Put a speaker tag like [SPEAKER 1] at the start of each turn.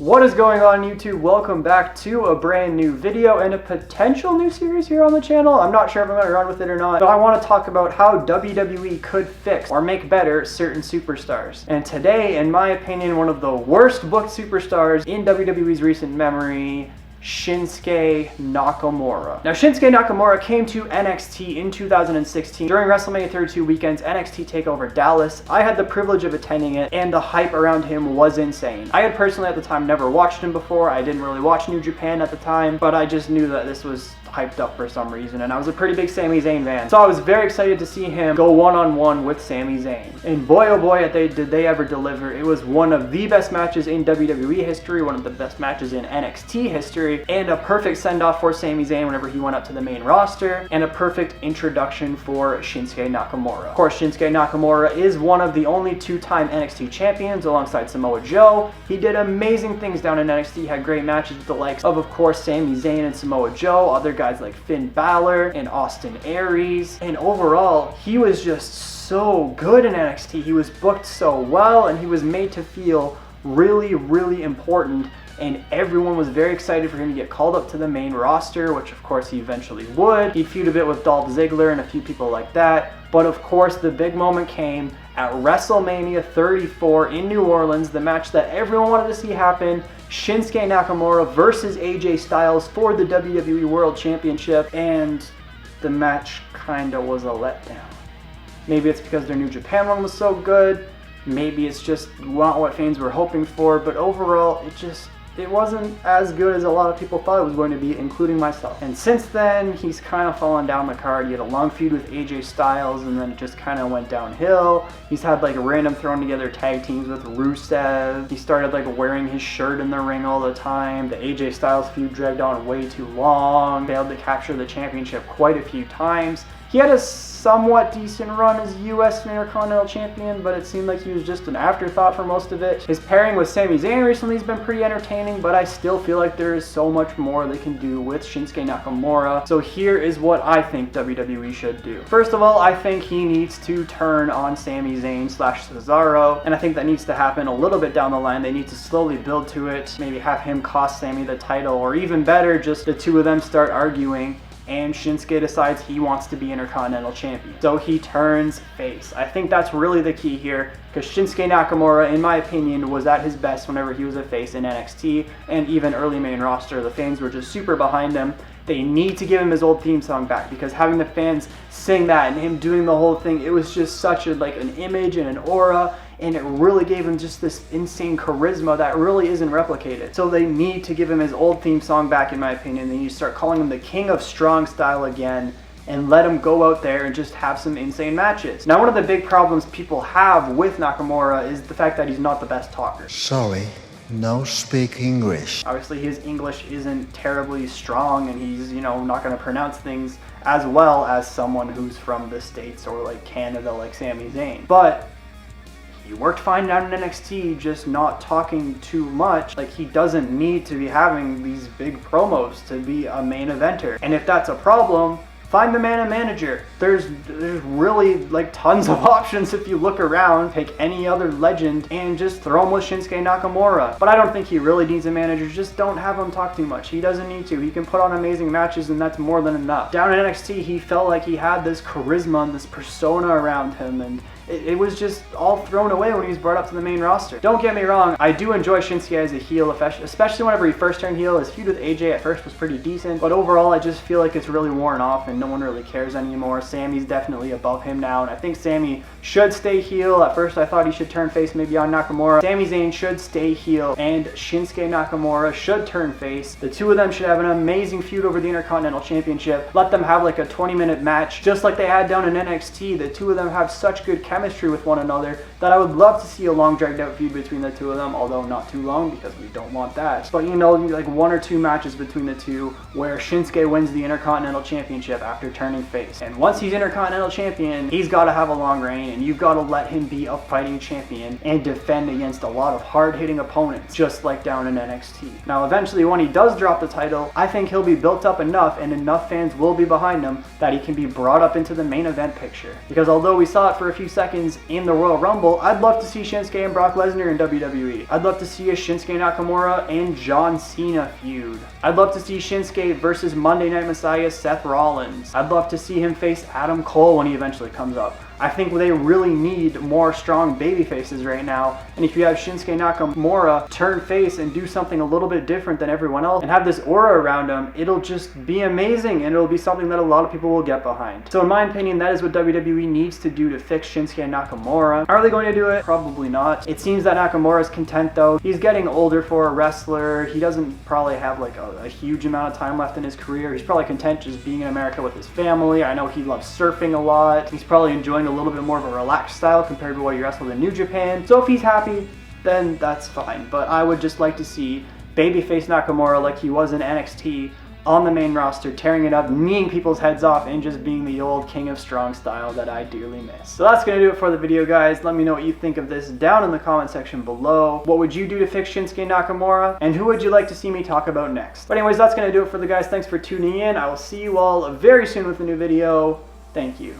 [SPEAKER 1] What is going on, YouTube? Welcome back to a brand new video and a potential new series here on the channel. I'm not sure if I'm going to run with it or not, but I want to talk about how WWE could fix or make better certain superstars. And today, in my opinion, one of the worst booked superstars in WWE's recent memory, Shinsuke Nakamura. Now, Shinsuke Nakamura came to NXT in 2016 during WrestleMania 32 weekend's NXT TakeOver Dallas. I had the privilege of attending it, and the hype around him was insane. I had personally at the time never watched him before. I didn't really watch New Japan at the time, but I just knew that this was hyped up for some reason, and I was a pretty big Sami Zayn fan. So I was very excited to see him go one-on-one with Sami Zayn. And boy oh boy did they ever deliver. It was one of the best matches in WWE history, one of the best matches in NXT history, and a perfect send-off for Sami Zayn whenever he went up to the main roster, and a perfect introduction for Shinsuke Nakamura. Of course, Shinsuke Nakamura is one of the only two-time NXT champions alongside Samoa Joe. He did amazing things down in NXT, had great matches with the likes of course, Sami Zayn and Samoa Joe, other guys like Finn Balor and Austin Aries, and overall, he was just so good in NXT. He was booked so well, and he was made to feel really, really important, and everyone was very excited for him to get called up to the main roster, which of course he eventually would. He'd feud a bit with Dolph Ziggler and a few people like that, but of course the big moment came at WrestleMania 34 in New Orleans, the match that everyone wanted to see happen. Shinsuke Nakamura versus AJ Styles for the WWE World Championship, and the match kinda was a letdown. Maybe it's because their New Japan one was so good, maybe it's just not what fans were hoping for, but overall it wasn't as good as a lot of people thought it was going to be, including myself. And since then, he's kind of fallen down the card. He had a long feud with AJ Styles, and then it just kind of went downhill. He's had like random thrown together tag teams with Rusev. He started like wearing his shirt in the ring all the time. The AJ Styles feud dragged on way too long. Failed to capture the championship quite a few times. He had a somewhat decent run as US Intercontinental Champion, but it seemed like he was just an afterthought for most of it. His pairing with Sami Zayn recently has been pretty entertaining, but I still feel like there is so much more they can do with Shinsuke Nakamura. So here is what I think WWE should do. First of all, I think he needs to turn on Sami Zayn / Cesaro, and I think that needs to happen a little bit down the line. They need to slowly build to it, maybe have him cost Sami the title, or even better, just the two of them start arguing, and Shinsuke decides he wants to be Intercontinental Champion. So he turns face. I think that's really the key here, because Shinsuke Nakamura, in my opinion, was at his best whenever he was a face in NXT, and even early main roster. The fans were just super behind him. They need to give him his old theme song back, because having the fans sing that and him doing the whole thing, it was just such an image and an aura, and it really gave him just this insane charisma that really isn't replicated. So they need to give him his old theme song back, in my opinion. They need to start calling him the King of Strong Style again, and let him go out there and just have some insane matches. Now, one of the big problems people have with Nakamura is the fact that he's not the best talker.
[SPEAKER 2] Sorry, no speak English.
[SPEAKER 1] Obviously, his English isn't terribly strong, and he's, not going to pronounce things as well as someone who's from the States or like Canada, like Sami Zayn. But he worked fine down in NXT, just not talking too much. Like, he doesn't need to be having these big promos to be a main eventer. And if that's a problem, find the man and manager. There's really tons of options if you look around. Pick any other legend and just throw him with Shinsuke Nakamura. But I don't think he really needs a manager. Just don't have him talk too much. He doesn't need to. He can put on amazing matches, and that's more than enough. Down in NXT, he felt like he had this charisma and this persona around him, and it was just all thrown away when he was brought up to the main roster. Don't get me wrong, I do enjoy Shinsuke as a heel, especially whenever he first turned heel. His feud with AJ at first was pretty decent, but overall I just feel like it's really worn off and no one really cares anymore. Sami's definitely above him now, and I think Sami should stay heel. At first I thought he should turn face maybe on Nakamura. Sami Zayn should stay heel, and Shinsuke Nakamura should turn face. The two of them should have an amazing feud over the Intercontinental Championship. Let them have like a 20-minute match, just like they had down in NXT. The two of them have such good chemistry with one another that I would love to see a long dragged out feud between the two of them, although not too long because we don't want that. But like 1 or 2 matches between the two where Shinsuke wins the Intercontinental Championship after turning face. And once he's Intercontinental Champion, he's got to have a long reign, and you've got to let him be a fighting champion and defend against a lot of hard-hitting opponents, just like down in NXT. Now eventually when he does drop the title, I think he'll be built up enough and enough fans will be behind him that he can be brought up into the main event picture. Because although we saw it for a few seconds seconds in the Royal Rumble, I'd love to see Shinsuke and Brock Lesnar in WWE. I'd love to see a Shinsuke Nakamura and John Cena feud. I'd love to see Shinsuke versus Monday Night Messiah Seth Rollins. I'd love to see him face Adam Cole when he eventually comes up. I think they really need more strong baby faces right now, and if you have Shinsuke Nakamura turn face and do something a little bit different than everyone else and have this aura around him, it'll just be amazing, and it'll be something that a lot of people will get behind. So in my opinion, that is what WWE needs to do to fix Shinsuke Nakamura. Are they going to do it? Probably not. It seems that Nakamura is content though. He's getting older for a wrestler. He doesn't probably have like a huge amount of time left in his career. He's probably content just being in America with his family. I know he loves surfing a lot. He's probably enjoying a little bit more of a relaxed style compared to what he wrestled in New Japan. So if he's happy, then that's fine. But I would just like to see babyface Nakamura like he was in NXT on the main roster, tearing it up, kneeing people's heads off, and just being the old King of Strong style that I dearly miss. So that's going to do it for the video, guys. Let me know what you think of this down in the comment section below. What would you do to fix Shinsuke Nakamura? And who would you like to see me talk about next? But anyways, that's going to do it for the guys. Thanks for tuning in. I will see you all very soon with a new video. Thank you.